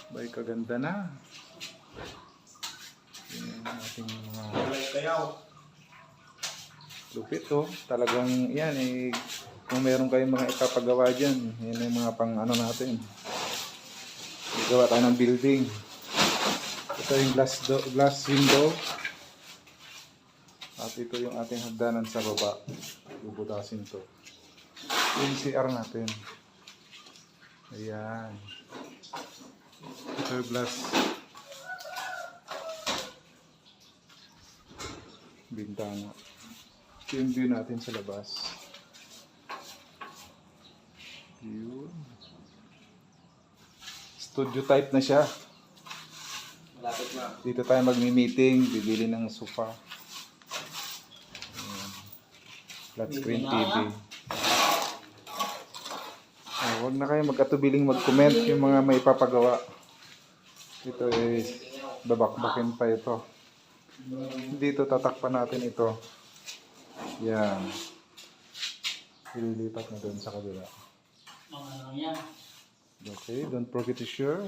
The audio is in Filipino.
Bay, kaganda na. Yan ang ating mga lupit to. Talagang yan eh. Kung meron kayong mga ipapagawa dyan, yan yung mga pang ano natin. Gawa tayo ng building. Ito yung glass window. At ito yung ating hagdanan sa baba. Bubutasin to. Yung CR natin. Ayan. Ito yung glass. Bintana. Ito yung view natin sa labas. Yun. Studio type na siya. Malapit na. Dito tayo magmi-meeting, bibili ng sofa. Ayan. Flat screen TV. Huwag na kayo magkatubiling mag-comment yung mga may papagawa. Ito is babakbakin pa ito. Dito tatakpan natin ito. Yan. Ililipat na doon sa kabila. Okay, don't forget to share.